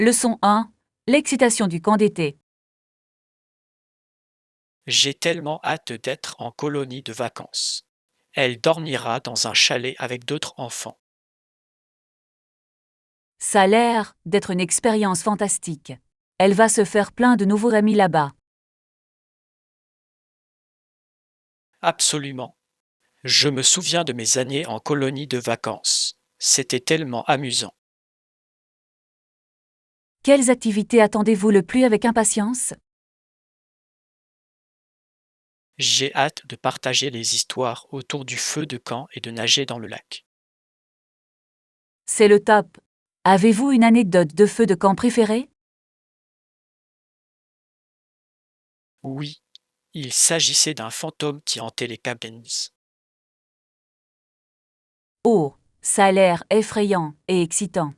Leçon 1. L'excitation du camp d'été. J'ai tellement hâte d'être en colonie de vacances. Elle dormira dans un chalet avec d'autres enfants. Ça a l'air d'être une expérience fantastique. Elle va se faire plein de nouveaux amis là-bas. Absolument. Je me souviens de mes années en colonie de vacances. C'était tellement amusant. Quelles activités attendez-vous le plus avec impatience? J'ai hâte de partager les histoires autour du feu de camp et de nager dans le lac. C'est le top. Avez-vous une anecdote de feu de camp préférée? Oui, il s'agissait d'un fantôme qui hantait les cabins. Oh, ça a l'air effrayant et excitant.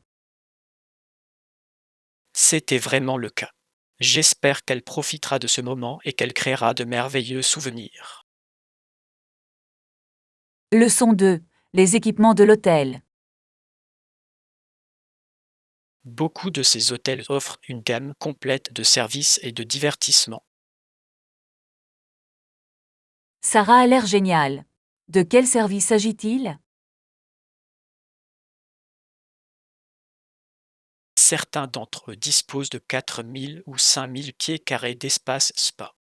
C'était vraiment le cas. J'espère qu'elle profitera de ce moment et qu'elle créera de merveilleux souvenirs. Leçon 2. Les équipements de l'hôtel. Beaucoup de ces hôtels offrent une gamme complète de services et de divertissements. Sarah a l'air géniale. De quel service s'agit-il? Certains d'entre eux disposent de 4000 ou 5000 pieds carrés d'espace spa.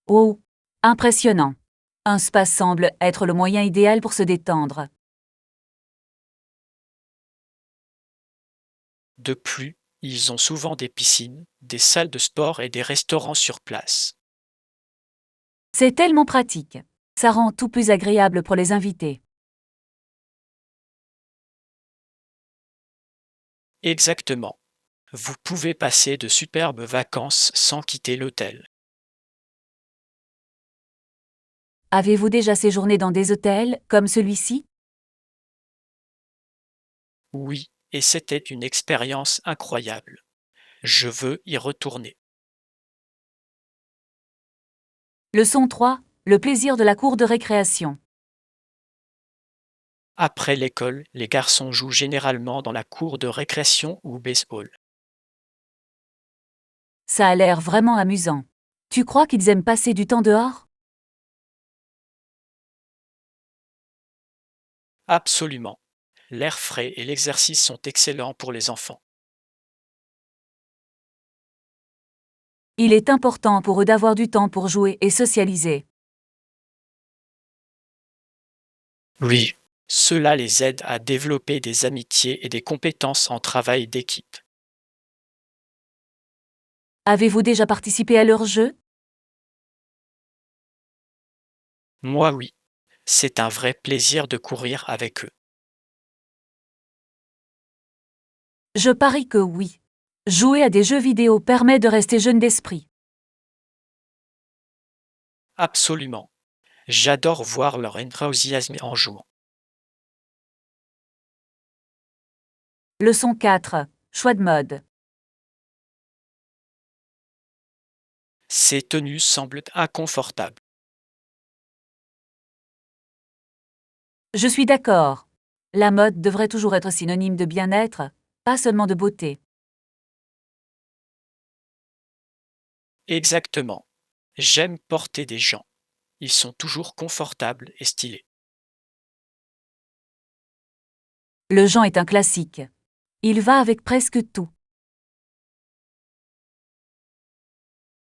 Oh, impressionnant. Un spa semble être le moyen idéal pour se détendre. De plus, ils ont souvent des piscines, des salles de sport et des restaurants sur place. C'est tellement pratique. Ça rend tout plus agréable pour les invités. Exactement. Vous pouvez passer de superbes vacances sans quitter l'hôtel. Avez-vous déjà séjourné dans des hôtels comme celui-ci? Oui, et c'était une expérience incroyable. Je veux y retourner. Leçon 3. Le plaisir de la cour de récréation. Après l'école, les garçons jouent généralement dans la cour de récréation ou baseball. Ça a l'air vraiment amusant. Tu crois qu'ils aiment passer du temps dehors? Absolument. L'air frais et l'exercice sont excellents pour les enfants. Il est important pour eux d'avoir du temps pour jouer et socialiser. Oui, cela les aide à développer des amitiés et des compétences en travail d'équipe. Avez-vous déjà participé à leurs jeux? Moi oui, c'est un vrai plaisir de courir avec eux. Je parie que oui. Jouer à des jeux vidéo permet de rester jeune d'esprit. Absolument. J'adore voir leur enthousiasme en jouant. Leçon 4. Choix de mode. Ces tenues semblent inconfortables. Je suis d'accord. La mode devrait toujours être synonyme de bien-être, pas seulement de beauté. Exactement. J'aime porter des gens. Ils sont toujours confortables et stylés. Le genre est un classique. Il va avec presque tout.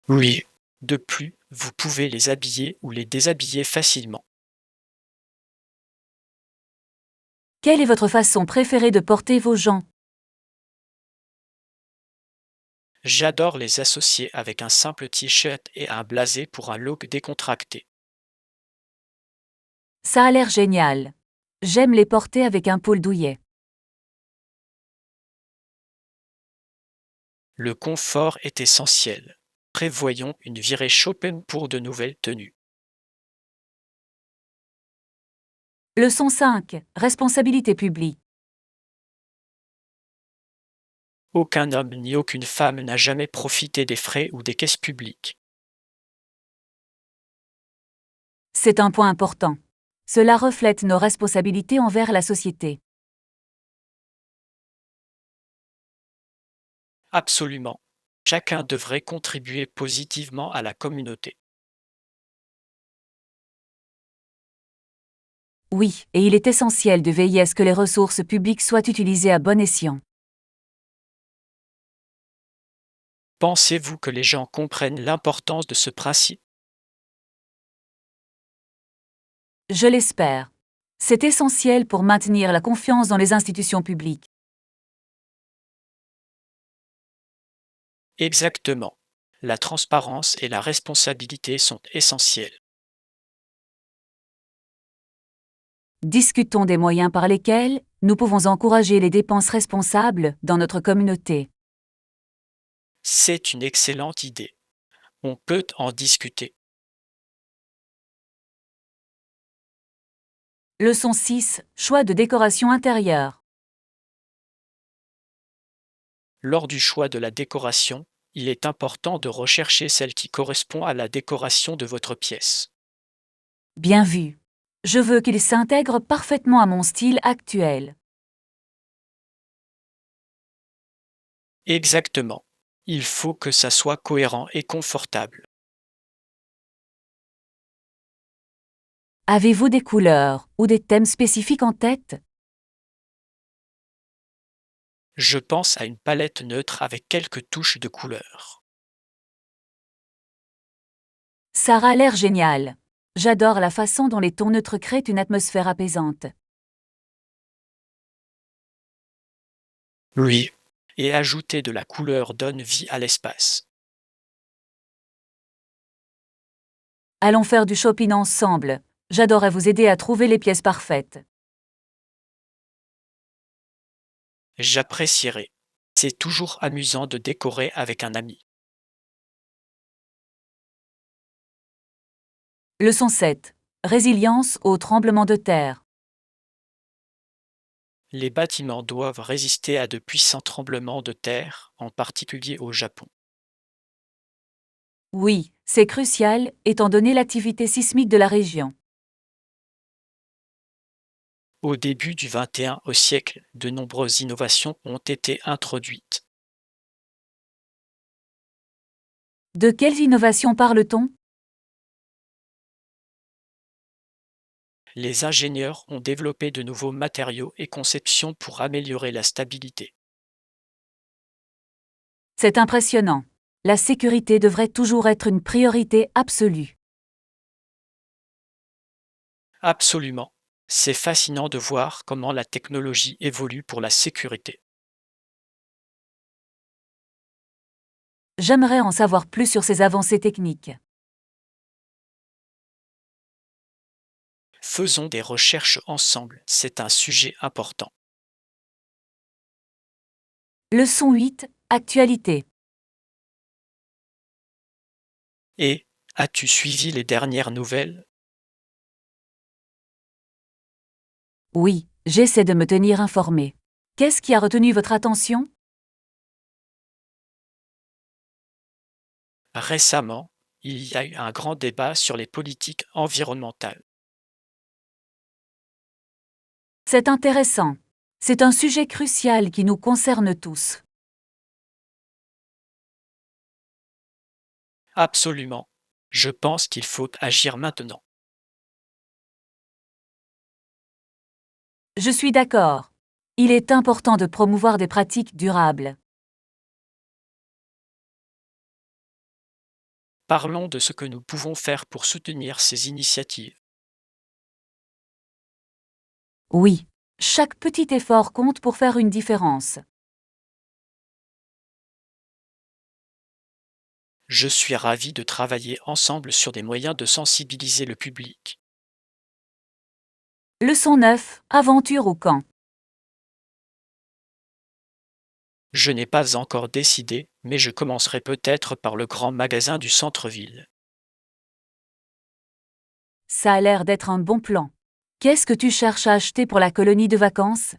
Oui. De plus, vous pouvez les habiller ou les déshabiller facilement. Quelle est votre façon préférée de porter vos gens? J'adore les associer avec un simple t-shirt et un blasé pour un look décontracté. Ça a l'air génial. J'aime les porter avec un pull douillet. Le confort est essentiel. Prévoyons une virée shopping pour de nouvelles tenues. Leçon 5. Responsabilité publique. Aucun homme ni aucune femme n'a jamais profité des frais ou des caisses publiques. C'est un point important. Cela reflète nos responsabilités envers la société. Absolument. Chacun devrait contribuer positivement à la communauté. Oui, et il est essentiel de veiller à ce que les ressources publiques soient utilisées à bon escient. Pensez-vous que les gens comprennent l'importance de ce principe? Je l'espère. C'est essentiel pour maintenir la confiance dans les institutions publiques. Exactement. La transparence et la responsabilité sont essentielles. Discutons des moyens par lesquels nous pouvons encourager les dépenses responsables dans notre communauté. C'est une excellente idée. On peut en discuter. Leçon 6. Choix de décoration intérieure. Lors du choix de la décoration, il est important de rechercher celle qui correspond à la décoration de votre pièce. Bien vu. Je veux qu'il s'intègre parfaitement à mon style actuel. Exactement. Il faut que ça soit cohérent et confortable. Avez-vous des couleurs ou des thèmes spécifiques en tête? Je pense à une palette neutre avec quelques touches de couleur. Ça a l'air génial. J'adore la façon dont les tons neutres créent une atmosphère apaisante. Oui. Et ajouter de la couleur donne vie à l'espace. Allons faire du shopping ensemble. J'adorerais vous aider à trouver les pièces parfaites. J'apprécierais. C'est toujours amusant de décorer avec un ami. Leçon 7. Résilience aux tremblements de terre. Les bâtiments doivent résister à de puissants tremblements de terre, en particulier au Japon. Oui, c'est crucial, étant donné l'activité sismique de la région. Au début du XXIe siècle, de nombreuses innovations ont été introduites. De quelles innovations parle-t-on? Les ingénieurs ont développé de nouveaux matériaux et conceptions pour améliorer la stabilité. C'est impressionnant. La sécurité devrait toujours être une priorité absolue. Absolument. C'est fascinant de voir comment la technologie évolue pour la sécurité. J'aimerais en savoir plus sur ces avancées techniques. Faisons des recherches ensemble, c'est un sujet important. Leçon 8. Actualité. Et, as-tu suivi les dernières nouvelles? Oui, j'essaie de me tenir informé. Qu'est-ce qui a retenu votre attention? Récemment, il y a eu un grand débat sur les politiques environnementales. C'est intéressant. C'est un sujet crucial qui nous concerne tous. Absolument. Je pense qu'il faut agir maintenant. Je suis d'accord. Il est important de promouvoir des pratiques durables. Parlons de ce que nous pouvons faire pour soutenir ces initiatives. Oui, chaque petit effort compte pour faire une différence. Je suis ravi de travailler ensemble sur des moyens de sensibiliser le public. Leçon 9. Aventure au camp. Je n'ai pas encore décidé, mais je commencerai peut-être par le grand magasin du centre-ville. Ça a l'air d'être un bon plan. Qu'est-ce que tu cherches à acheter pour la colonie de vacances?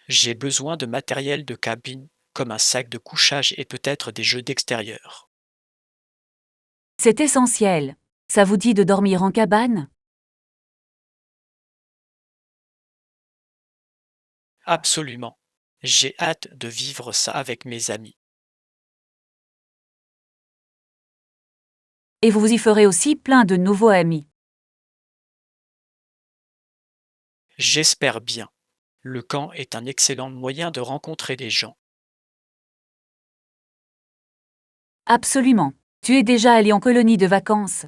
J'ai besoin de matériel de cabine, comme un sac de couchage et peut-être des jeux d'extérieur. C'est essentiel. Ça vous dit de dormir en cabane? Absolument. J'ai hâte de vivre ça avec mes amis. Et vous y ferez aussi plein de nouveaux amis. J'espère bien. Le camp est un excellent moyen de rencontrer des gens. Absolument. Tu es déjà allé en colonie de vacances?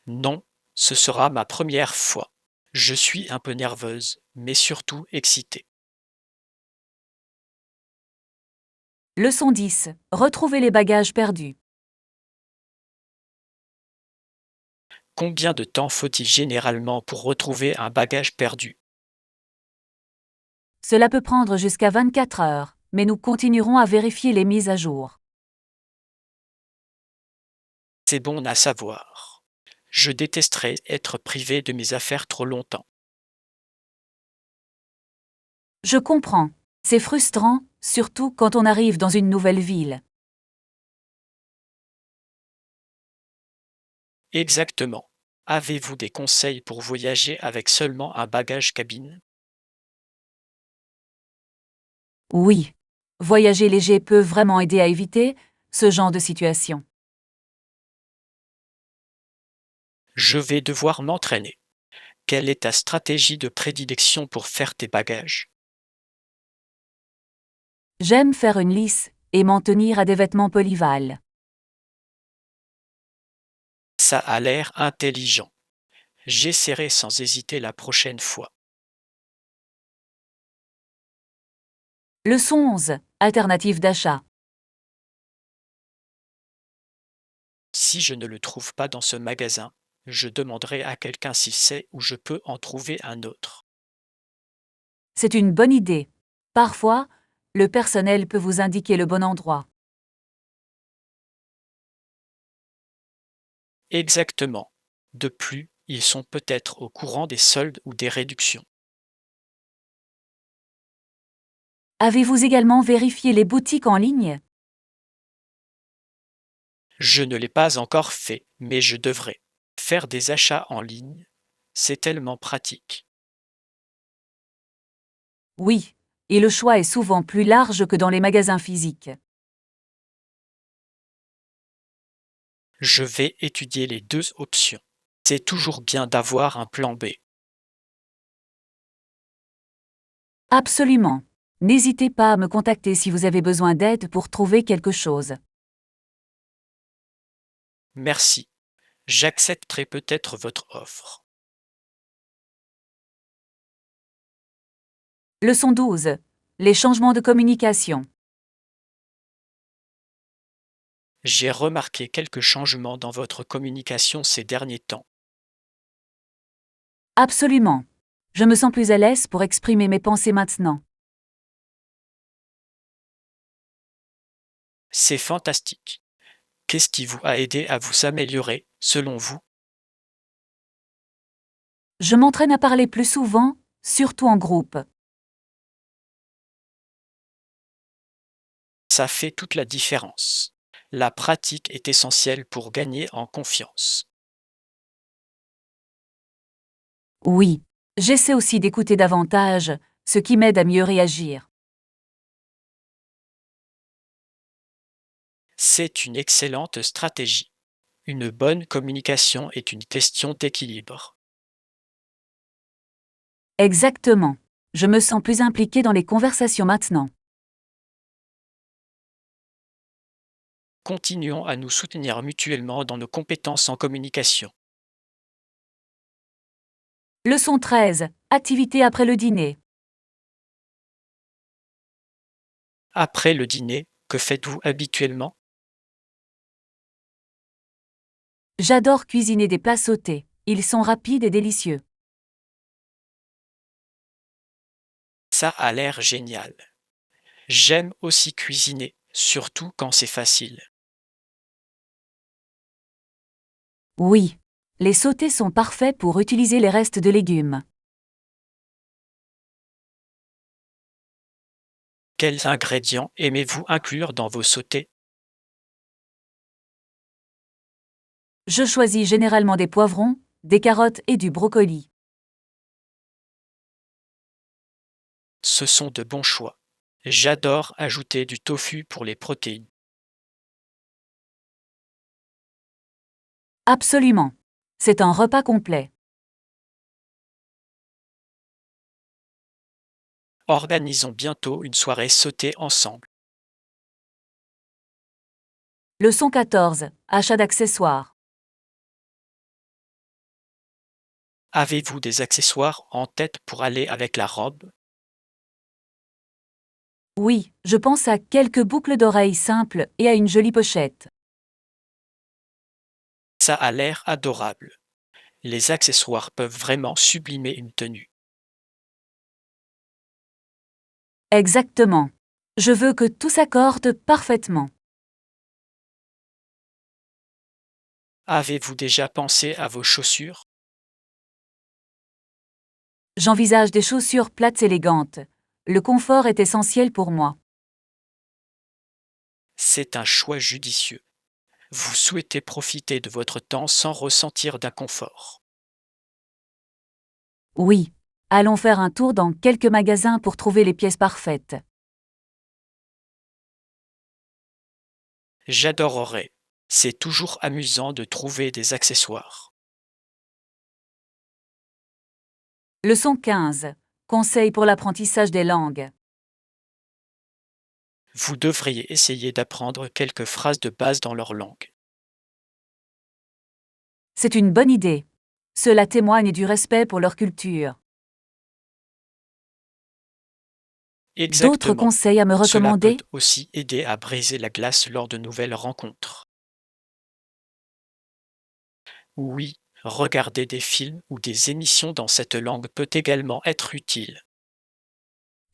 Non, ce sera ma première fois. Je suis un peu nerveuse, mais surtout excitée. Leçon 10. Retrouver les bagages perdus. Combien de temps faut-il généralement pour retrouver un bagage perdu? Cela peut prendre jusqu'à 24 heures, mais nous continuerons à vérifier les mises à jour. C'est bon à savoir. Je détesterais être privé de mes affaires trop longtemps. Je comprends. C'est frustrant, surtout quand on arrive dans une nouvelle ville. Exactement. Avez-vous des conseils pour voyager avec seulement un bagage cabine? Oui. Voyager léger peut vraiment aider à éviter ce genre de situation. Je vais devoir m'entraîner. Quelle est ta stratégie de prédilection pour faire tes bagages? J'aime faire une lisse et m'en tenir à des vêtements polyvales. Ça a l'air intelligent. J'essaierai sans hésiter la prochaine fois. Leçon 11. Alternative d'achat. Si je ne le trouve pas dans ce magasin, je demanderai à quelqu'un s'il sait où je peux en trouver un autre. C'est une bonne idée. Parfois, le personnel peut vous indiquer le bon endroit. Exactement. De plus, ils sont peut-être au courant des soldes ou des réductions. Avez-vous également vérifié les boutiques en ligne? Je ne l'ai pas encore fait, mais je devrais. Faire des achats en ligne, c'est tellement pratique. Oui, et le choix est souvent plus large que dans les magasins physiques. Je vais étudier les deux options. C'est toujours bien d'avoir un plan B. Absolument. N'hésitez pas à me contacter si vous avez besoin d'aide pour trouver quelque chose. Merci. J'accepterai peut-être votre offre. Leçon 12. Les changements de communication. J'ai remarqué quelques changements dans votre communication ces derniers temps. Absolument. Je me sens plus à l'aise pour exprimer mes pensées maintenant. C'est fantastique. Qu'est-ce qui vous a aidé à vous améliorer, selon vous? Je m'entraîne à parler plus souvent, surtout en groupe. Ça fait toute la différence. La pratique est essentielle pour gagner en confiance. Oui. J'essaie aussi d'écouter davantage, ce qui m'aide à mieux réagir. C'est une excellente stratégie. Une bonne communication est une question d'équilibre. Exactement. Je me sens plus impliquée dans les conversations maintenant. Continuons à nous soutenir mutuellement dans nos compétences en communication. Leçon 13. Activité après le dîner. Après le dîner, que faites-vous habituellement? J'adore cuisiner des plats sautés. Ils sont rapides et délicieux. Ça a l'air génial. J'aime aussi cuisiner, surtout quand c'est facile. Oui. Les sautés sont parfaits pour utiliser les restes de légumes. Quels ingrédients aimez-vous inclure dans vos sautés? Je choisis généralement des poivrons, des carottes et du brocoli. Ce sont de bons choix. J'adore ajouter du tofu pour les protéines. Absolument. C'est un repas complet. Organisons bientôt une soirée sautée ensemble. Leçon 14. Achat d'accessoires. Avez-vous des accessoires en tête pour aller avec la robe? Oui, je pense à quelques boucles d'oreilles simples et à une jolie pochette. Ça a l'air adorable. Les accessoires peuvent vraiment sublimer une tenue. Exactement. Je veux que tout s'accorde parfaitement. Avez-vous déjà pensé à vos chaussures? J'envisage des chaussures plates élégantes. Le confort est essentiel pour moi. C'est un choix judicieux. Vous souhaitez profiter de votre temps sans ressentir d'inconfort. Oui. Allons faire un tour dans quelques magasins pour trouver les pièces parfaites. J'adorerais. C'est toujours amusant de trouver des accessoires. Leçon 15. Conseils pour l'apprentissage des langues. Vous devriez essayer d'apprendre quelques phrases de base dans leur langue. C'est une bonne idée. Cela témoigne du respect pour leur culture. D'autres Exactement. conseils à me Cela peut recommander? aussi aider à briser la glace lors de nouvelles rencontres. Oui, regarder des films ou des émissions dans cette langue peut également être utile.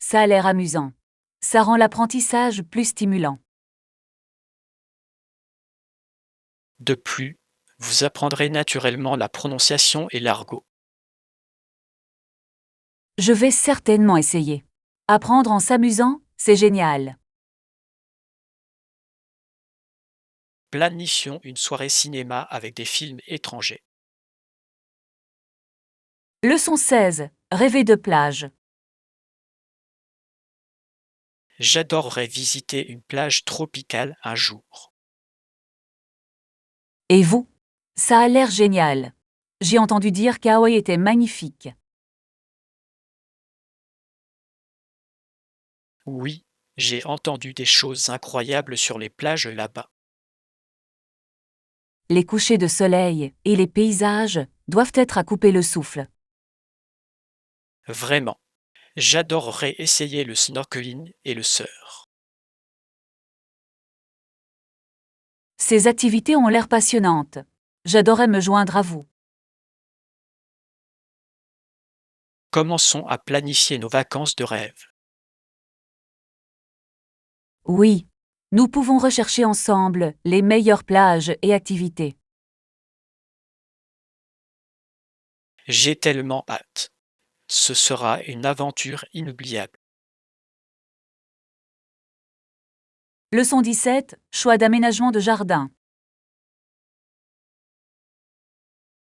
Ça a l'air amusant. Ça rend l'apprentissage plus stimulant. De plus, vous apprendrez naturellement la prononciation et l'argot. Je vais certainement essayer. Apprendre en s'amusant, c'est génial. Planifions une soirée cinéma avec des films étrangers. Leçon 16. Rêver de plage. J'adorerais visiter une plage tropicale un jour. Et vous? Ça a l'air génial. J'ai entendu dire qu'Hawaï était magnifique. Oui, j'ai entendu des choses incroyables sur les plages là-bas. Les couchers de soleil et les paysages doivent être à couper le souffle. Vraiment, j'adorerais essayer le snorkeling et le surf. Ces activités ont l'air passionnantes. J'adorais me joindre à vous. Commençons à planifier nos vacances de rêve. Oui, nous pouvons rechercher ensemble les meilleures plages et activités. J'ai tellement hâte. Ce sera une aventure inoubliable. Leçon 17. Choix d'aménagement de jardin.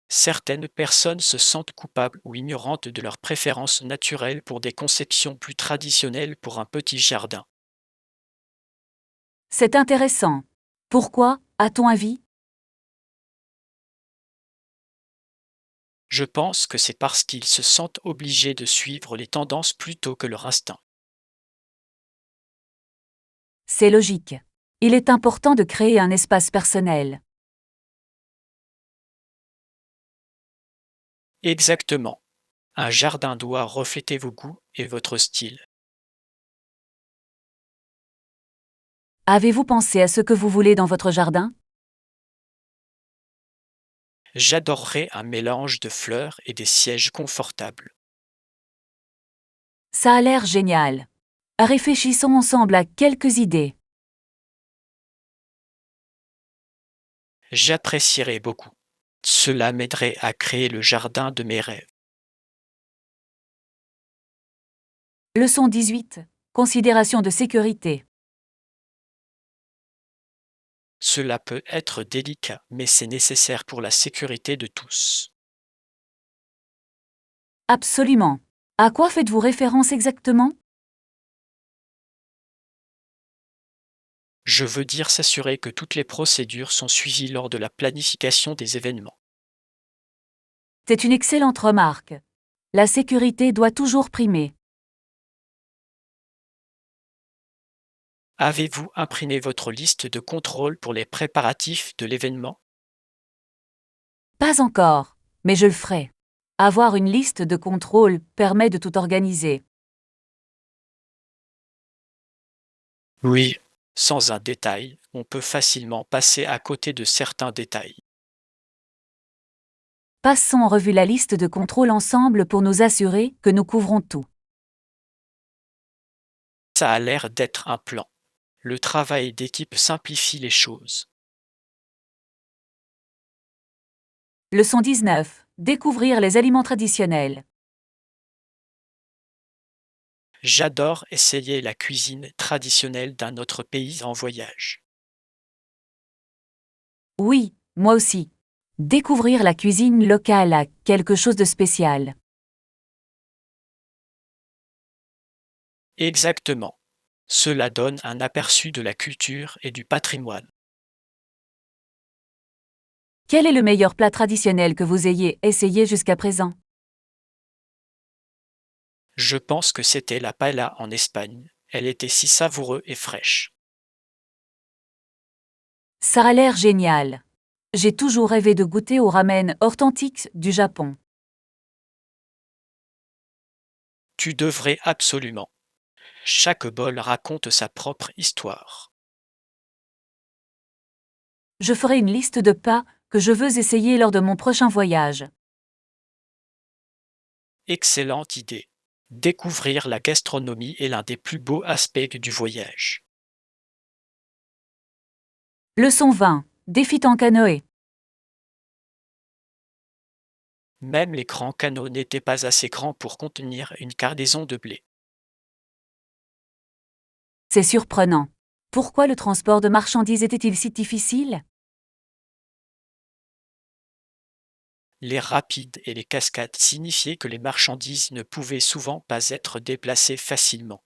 Certaines personnes se sentent coupables ou ignorantes de leurs préférences naturelles pour des conceptions plus traditionnelles pour un petit jardin. C'est intéressant. Pourquoi, à ton avis? Je pense que c'est parce qu'ils se sentent obligés de suivre les tendances plutôt que leur instinct. C'est logique. Il est important de créer un espace personnel. Exactement. Un jardin doit refléter vos goûts et votre style. Avez-vous pensé à ce que vous voulez dans votre jardin? J'adorerais un mélange de fleurs et des sièges confortables. Ça a l'air génial. Réfléchissons ensemble à quelques idées. J'apprécierais beaucoup. Cela m'aiderait à créer le jardin de mes rêves. Leçon 18. Considération de sécurité. Cela peut être délicat, mais c'est nécessaire pour la sécurité de tous. Absolument. À quoi faites-vous référence exactement? Je veux dire s'assurer que toutes les procédures sont suivies lors de la planification des événements. C'est une excellente remarque. La sécurité doit toujours primer. Avez-vous imprimé votre liste de contrôle pour les préparatifs de l'événement? Pas encore, mais je le ferai. Avoir une liste de contrôle permet de tout organiser. Oui. Sans un détail, on peut facilement passer à côté de certains détails. Passons en revue la liste de contrôle ensemble pour nous assurer que nous couvrons tout. Ça a l'air d'être un plan. Le travail d'équipe simplifie les choses. Leçon 19. Découvrir les aliments traditionnels. J'adore essayer la cuisine traditionnelle d'un autre pays en voyage. Oui, moi aussi. Découvrir la cuisine locale a quelque chose de spécial. Exactement. Cela donne un aperçu de la culture et du patrimoine. Quel est le meilleur plat traditionnel que vous ayez essayé jusqu'à présent? Je pense que c'était la paella en Espagne. Elle était si savoureuse et fraîche. Ça a l'air génial. J'ai toujours rêvé de goûter au ramen authentique du Japon. Tu devrais absolument. Chaque bol raconte sa propre histoire. Je ferai une liste de plats que je veux essayer lors de mon prochain voyage. Excellente idée. Découvrir la gastronomie est l'un des plus beaux aspects du voyage. Leçon 20. Défi en canoë. Même les grands canots n'étaient pas assez grands pour contenir une cargaison de blé. C'est surprenant. Pourquoi le transport de marchandises était-il si difficile? Les rapides et les cascades signifiaient que les marchandises ne pouvaient souvent pas être déplacées facilement.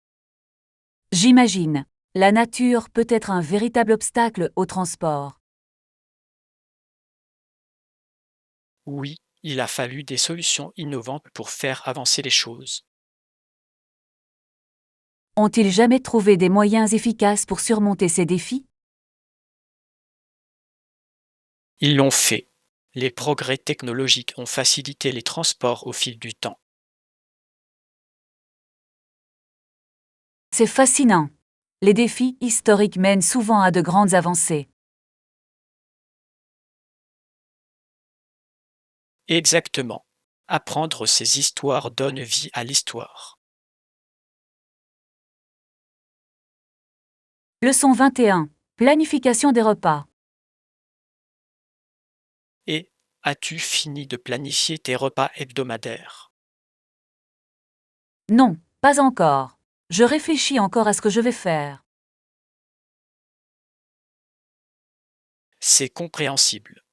J'imagine. La nature peut être un véritable obstacle au transport. Oui, il a fallu des solutions innovantes pour faire avancer les choses. Ont-ils jamais trouvé des moyens efficaces pour surmonter ces défis? Ils l'ont fait. Les progrès technologiques ont facilité les transports au fil du temps. C'est fascinant. Les défis historiques mènent souvent à de grandes avancées. Exactement. Apprendre ces histoires donne vie à l'histoire. Leçon 21. Planification des repas. Et as-tu fini de planifier tes repas hebdomadaires? Non, pas encore. Je réfléchis encore à ce que je vais faire. C'est compréhensible.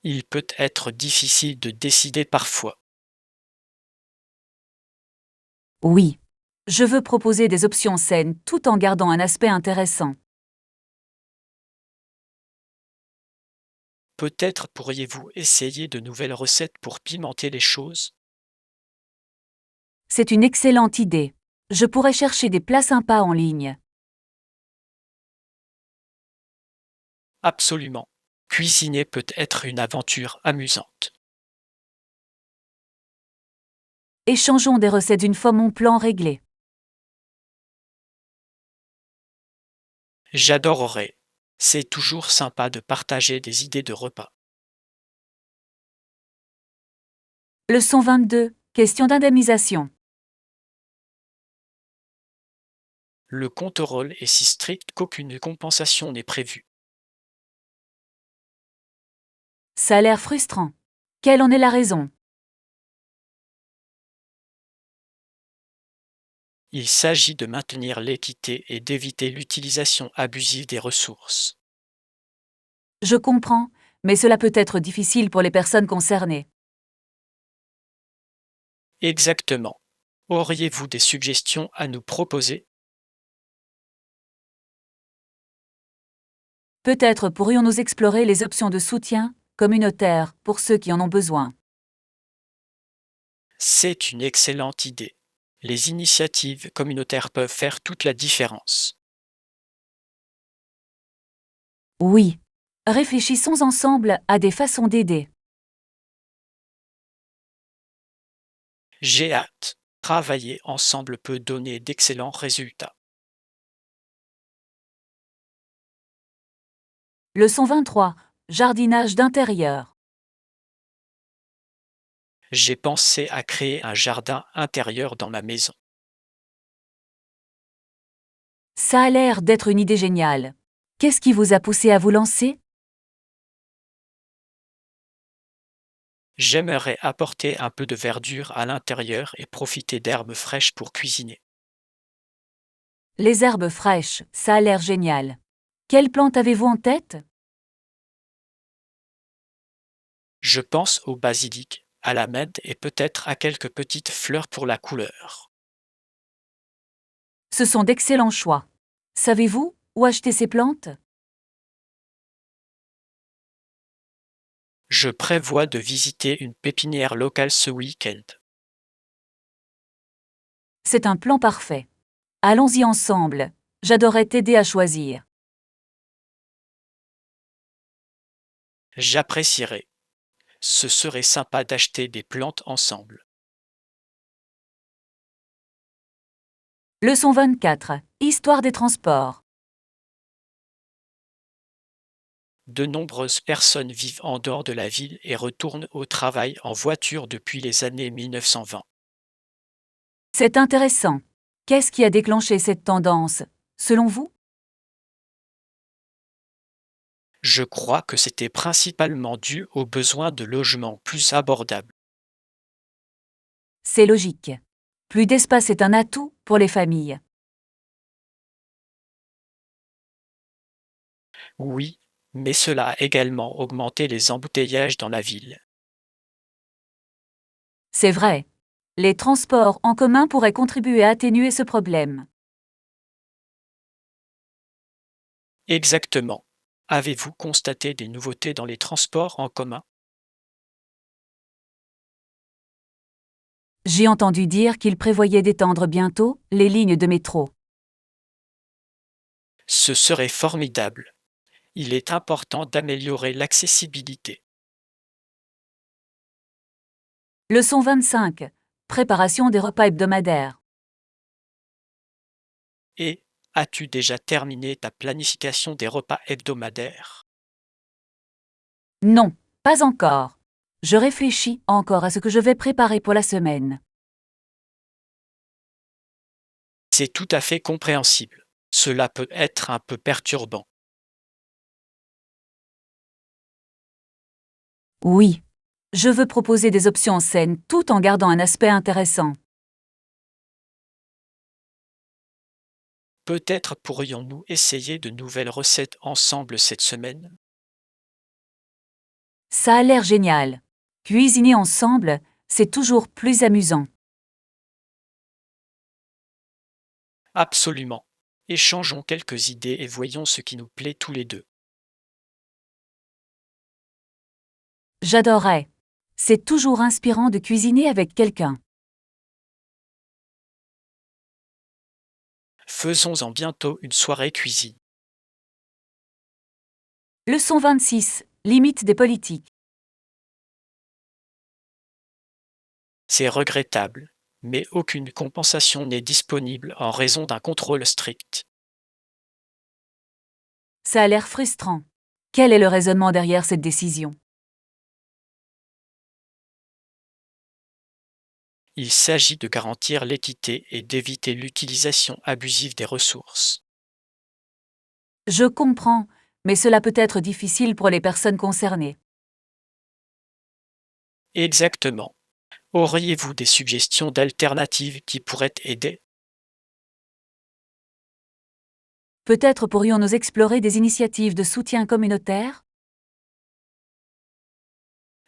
Il peut être difficile de décider parfois. Oui. Je veux proposer des options saines tout en gardant un aspect intéressant. Peut-être pourriez-vous essayer de nouvelles recettes pour pimenter les choses? C'est une excellente idée. Je pourrais chercher des plats sympas en ligne. Absolument. Cuisiner peut être une aventure amusante. Échangeons des recettes une fois mon plan réglé. J'adorerais. C'est toujours sympa de partager des idées de repas. Leçon 22. Question d'indemnisation. Le contrôle est si strict qu'aucune compensation n'est prévue. Ça a l'air frustrant. Quelle en est la raison? Il s'agit de maintenir l'équité et d'éviter l'utilisation abusive des ressources. Je comprends, mais cela peut être difficile pour les personnes concernées. Exactement. Auriez-vous des suggestions à nous proposer? Peut-être pourrions-nous explorer les options de soutien communautaire pour ceux qui en ont besoin. C'est une excellente idée. Les initiatives communautaires peuvent faire toute la différence. Oui. Réfléchissons ensemble à des façons d'aider. J'ai hâte. Travailler ensemble peut donner d'excellents résultats. Leçon 23. Jardinage d'intérieur. J'ai pensé à créer un jardin intérieur dans ma maison. Ça a l'air d'être une idée géniale. Qu'est-ce qui vous a poussé à vous lancer? J'aimerais apporter un peu de verdure à l'intérieur et profiter d'herbes fraîches pour cuisiner. Les herbes fraîches, ça a l'air génial. Quelle plante avez-vous en tête? Je pense au basilic, à la menthe et peut-être à quelques petites fleurs pour la couleur. Ce sont d'excellents choix. Savez-vous où acheter ces plantes? Je prévois de visiter une pépinière locale ce week-end. C'est un plan parfait. Allons-y ensemble. J'adorerais t'aider à choisir. J'apprécierais. Ce serait sympa d'acheter des plantes ensemble. Leçon 24. Histoire des transports. De nombreuses personnes vivent en dehors de la ville et retournent au travail en voiture depuis les années 1920. C'est intéressant. Qu'est-ce qui a déclenché cette tendance, selon vous? Je crois que c'était principalement dû aux besoins de logements plus abordables. C'est logique. Plus d'espace est un atout pour les familles. Oui, mais cela a également augmenté les embouteillages dans la ville. C'est vrai. Les transports en commun pourraient contribuer à atténuer ce problème. Exactement. Avez-vous constaté des nouveautés dans les transports en commun? J'ai entendu dire qu'ils prévoyaient d'étendre bientôt les lignes de métro. Ce serait formidable. Il est important d'améliorer l'accessibilité. Leçon 25. Préparation des repas hebdomadaires. Et as-tu déjà terminé ta planification des repas hebdomadaires? Non, pas encore. Je réfléchis encore à ce que je vais préparer pour la semaine. C'est tout à fait compréhensible. Cela peut être un peu perturbant. Oui. Je veux proposer des options saines tout en gardant un aspect intéressant. Peut-être pourrions-nous essayer de nouvelles recettes ensemble cette semaine? Ça a l'air génial. Cuisiner ensemble, c'est toujours plus amusant. Absolument. Échangeons quelques idées et voyons ce qui nous plaît tous les deux. J'adorerais. C'est toujours inspirant de cuisiner avec quelqu'un. Faisons-en bientôt une soirée cuisine. Leçon 26. Limite des politiques. C'est regrettable, mais aucune compensation n'est disponible en raison d'un contrôle strict. Ça a l'air frustrant. Quel est le raisonnement derrière cette décision? Il s'agit de garantir l'équité et d'éviter l'utilisation abusive des ressources. Je comprends, mais cela peut être difficile pour les personnes concernées. Exactement. Auriez-vous des suggestions d'alternatives qui pourraient aider? Peut-être pourrions-nous explorer des initiatives de soutien communautaire?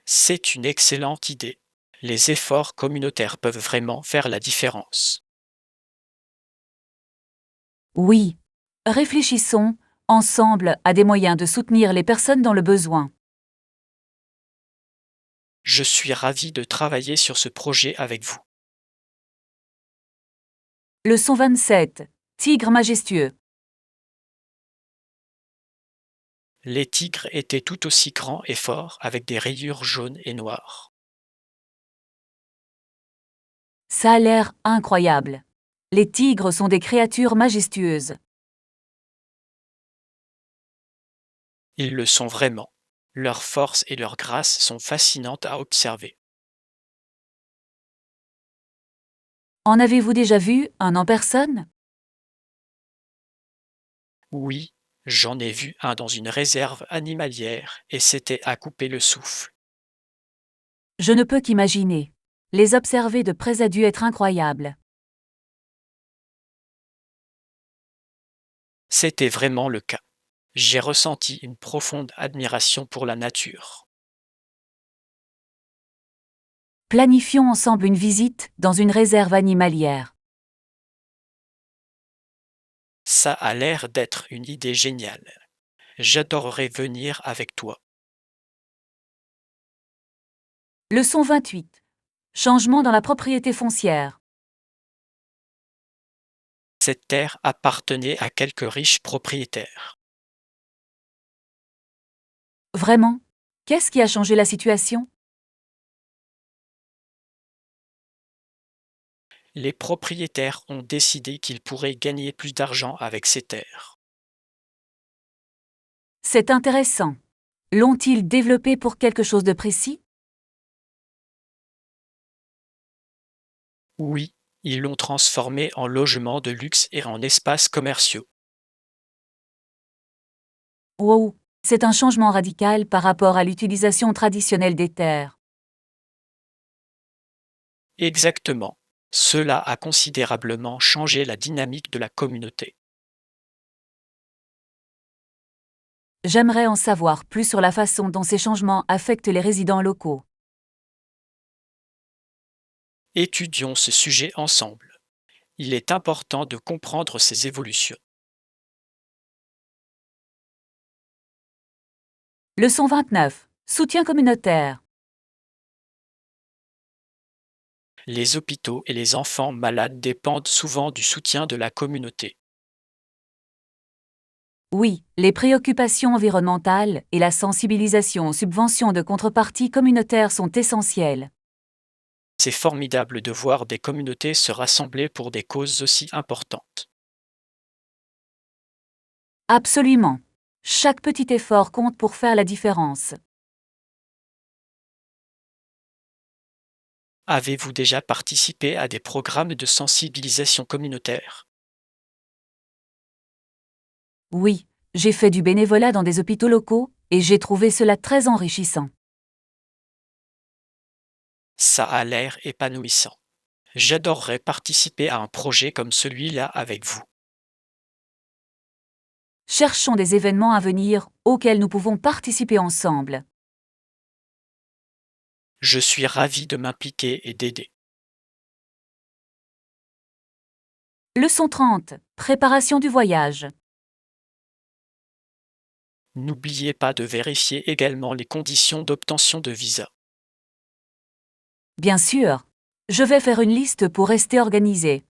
C'est une excellente idée. Les efforts communautaires peuvent vraiment faire la différence. Oui. Réfléchissons ensemble, a des moyens de soutenir les personnes dans le besoin. Je suis ravi de travailler sur ce projet avec vous. Leçon 27. Tigre majestueux. Les tigres étaient tout aussi grands et forts avec des rayures jaunes et noires. Ça a l'air incroyable. Les tigres sont des créatures majestueuses. Ils le sont vraiment. Leur force et leur grâce sont fascinantes à observer. En avez-vous déjà vu un en personne? Oui, j'en ai vu un dans une réserve animalière et c'était à couper le souffle. Je ne peux qu'imaginer. Les observer de près a dû être incroyable. C'était vraiment le cas. J'ai ressenti une profonde admiration pour la nature. Planifions ensemble une visite dans une réserve animalière. Ça a l'air d'être une idée géniale. J'adorerais venir avec toi. Leçon 28. Changement dans la propriété foncière. Cette terre appartenait à quelques riches propriétaires. Vraiment? Qu'est-ce qui a changé la situation? Les propriétaires ont décidé qu'ils pourraient gagner plus d'argent avec ces terres. C'est intéressant. L'ont-ils développé pour quelque chose de précis? Oui, ils l'ont transformé en logement de luxe et en espaces commerciaux. Wow, c'est un changement radical par rapport à l'utilisation traditionnelle des terres. Exactement. Cela a considérablement changé la dynamique de la communauté. J'aimerais en savoir plus sur la façon dont ces changements affectent les résidents locaux. Étudions ce sujet ensemble. Il est important de comprendre ces évolutions. Leçon 29. Soutien communautaire. Les hôpitaux et les enfants malades dépendent souvent du soutien de la communauté. Oui, les préoccupations environnementales et la sensibilisation aux subventions de contrepartie communautaire sont essentielles. C'est formidable de voir des communautés se rassembler pour des causes aussi importantes. Absolument. Chaque petit effort compte pour faire la différence. Avez-vous déjà participé à des programmes de sensibilisation communautaire? Oui, j'ai fait du bénévolat dans des hôpitaux locaux et j'ai trouvé cela très enrichissant. Ça a l'air épanouissant. J'adorerais participer à un projet comme celui-là avec vous. Cherchons des événements à venir auxquels nous pouvons participer ensemble. Je suis ravi de m'impliquer et d'aider. Leçon 30. Préparation du voyage. N'oubliez pas de vérifier également les conditions d'obtention de visa. Bien sûr. Je vais faire une liste pour rester organisé.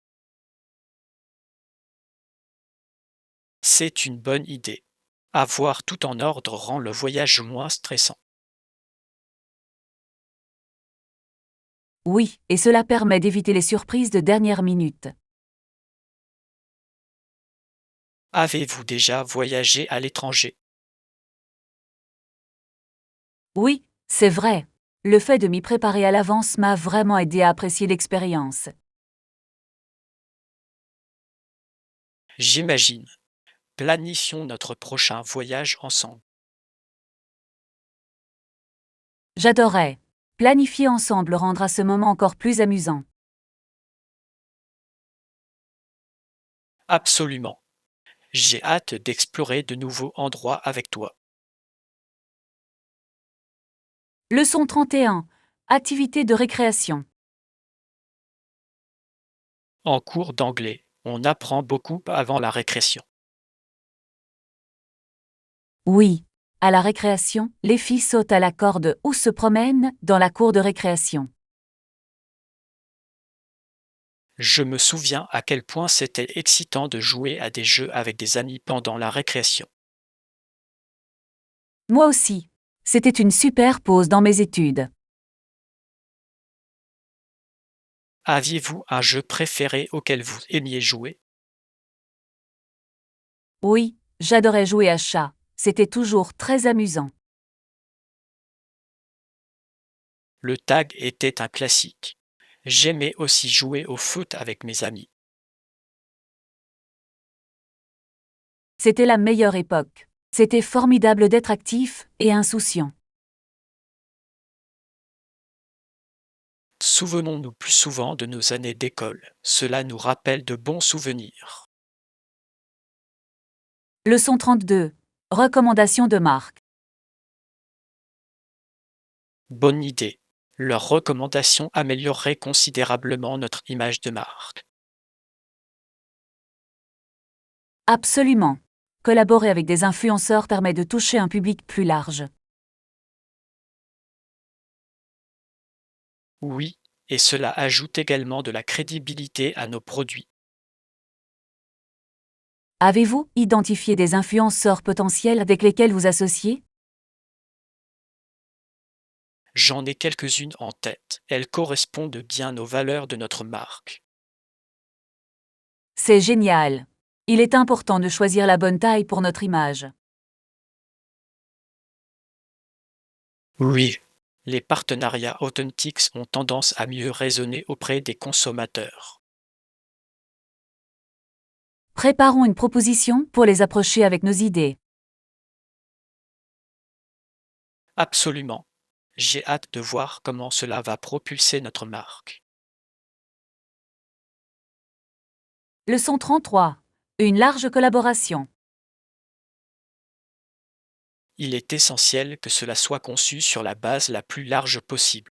C'est une bonne idée. Avoir tout en ordre rend le voyage moins stressant. Oui, et cela permet d'éviter les surprises de dernière minute. Avez-vous déjà voyagé à l'étranger? Oui, c'est vrai. Le fait de m'y préparer à l'avance m'a vraiment aidé à apprécier l'expérience. J'imagine. Planifions notre prochain voyage ensemble. J'adorais. Planifier ensemble rendra ce moment encore plus amusant. Absolument. J'ai hâte d'explorer de nouveaux endroits avec toi. Leçon 31. Activité de récréation. En cours d'anglais, on apprend beaucoup avant la récréation. Oui. À la récréation, les filles sautent à la corde ou se promènent dans la cour de récréation. Je me souviens à quel point c'était excitant de jouer à des jeux avec des amis pendant la récréation. Moi aussi. C'était une super pause dans mes études. Aviez-vous un jeu préféré auquel vous aimiez jouer? Oui, j'adorais jouer à chat. C'était toujours très amusant. Le tag était un classique. J'aimais aussi jouer au foot avec mes amis. C'était la meilleure époque. C'était formidable d'être actif et insouciant. Souvenons-nous plus souvent de nos années d'école. Cela nous rappelle de bons souvenirs. Leçon 32. Recommandations de marque. Bonne idée. Leurs recommandations amélioreraient considérablement notre image de marque. Absolument. Collaborer avec des influenceurs permet de toucher un public plus large. Oui, et cela ajoute également de la crédibilité à nos produits. Avez-vous identifié des influenceurs potentiels avec lesquels vous associez? J'en ai quelques-unes en tête. Elles correspondent bien aux valeurs de notre marque. C'est génial. Il est important de choisir la bonne taille pour notre image. Oui, les partenariats authentiques ont tendance à mieux résonner auprès des consommateurs. Préparons une proposition pour les approcher avec nos idées. Absolument. J'ai hâte de voir comment cela va propulser notre marque. Leçon 33. Une large collaboration. Il est essentiel que cela soit conçu sur la base la plus large possible.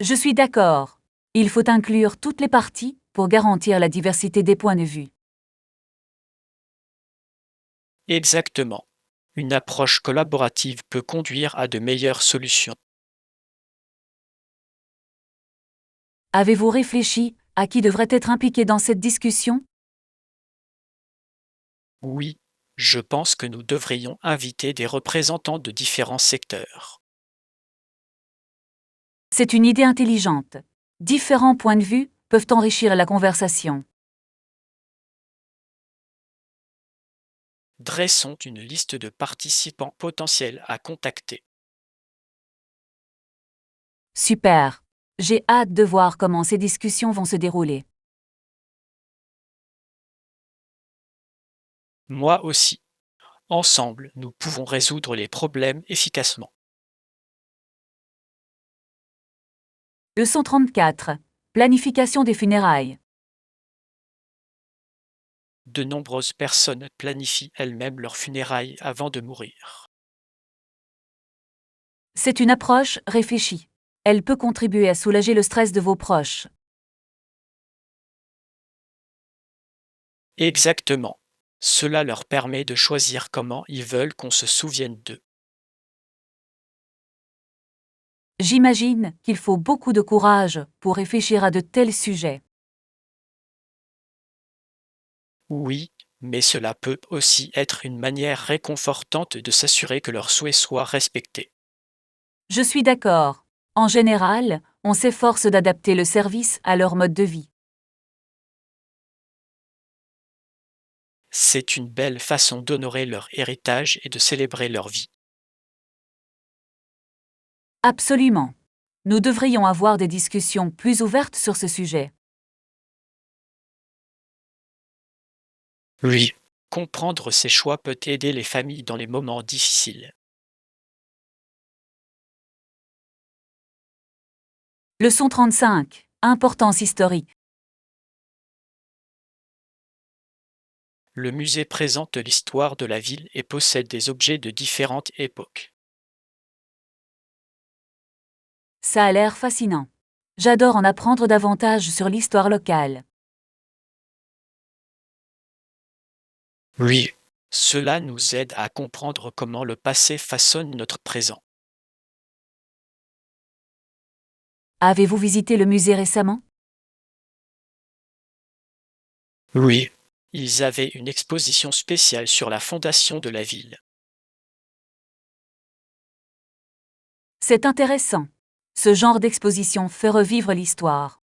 Je suis d'accord. Il faut inclure toutes les parties pour garantir la diversité des points de vue. Exactement. Une approche collaborative peut conduire à de meilleures solutions. Avez-vous réfléchi à qui devrait être impliqué dans cette discussion? Oui, je pense que nous devrions inviter des représentants de différents secteurs. C'est une idée intelligente. Différents points de vue peuvent enrichir la conversation. Dressons une liste de participants potentiels à contacter. Super. J'ai hâte de voir comment ces discussions vont se dérouler. Moi aussi. Ensemble, nous pouvons résoudre les problèmes efficacement. Leçon 34. Planification des funérailles. De nombreuses personnes planifient elles-mêmes leurs funérailles avant de mourir. C'est une approche réfléchie. Elle peut contribuer à soulager le stress de vos proches. Exactement. Cela leur permet de choisir comment ils veulent qu'on se souvienne d'eux. J'imagine qu'il faut beaucoup de courage pour réfléchir à de tels sujets. Oui, mais cela peut aussi être une manière réconfortante de s'assurer que leurs souhaits soient respectés. Je suis d'accord. En général, on s'efforce d'adapter le service à leur mode de vie. C'est une belle façon d'honorer leur héritage et de célébrer leur vie. Absolument. Nous devrions avoir des discussions plus ouvertes sur ce sujet. Oui, comprendre ces choix peut aider les familles dans les moments difficiles. Leçon 35. Importance historique. Le musée présente l'histoire de la ville et possède des objets de différentes époques. Ça a l'air fascinant. J'adore en apprendre davantage sur l'histoire locale. Oui, Cela nous aide à comprendre comment le passé façonne notre présent. Avez-vous visité le musée récemment? Oui. Ils avaient une exposition spéciale sur la fondation de la ville. C'est intéressant. Ce genre d'exposition fait revivre l'histoire.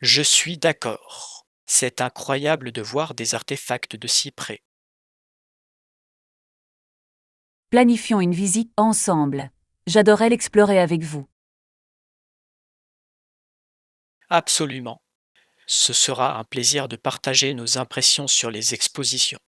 Je suis d'accord. C'est incroyable de voir des artefacts de si près. Planifions une visite ensemble. J'adorerais l'explorer avec vous. Absolument. Ce sera un plaisir de partager nos impressions sur les expositions.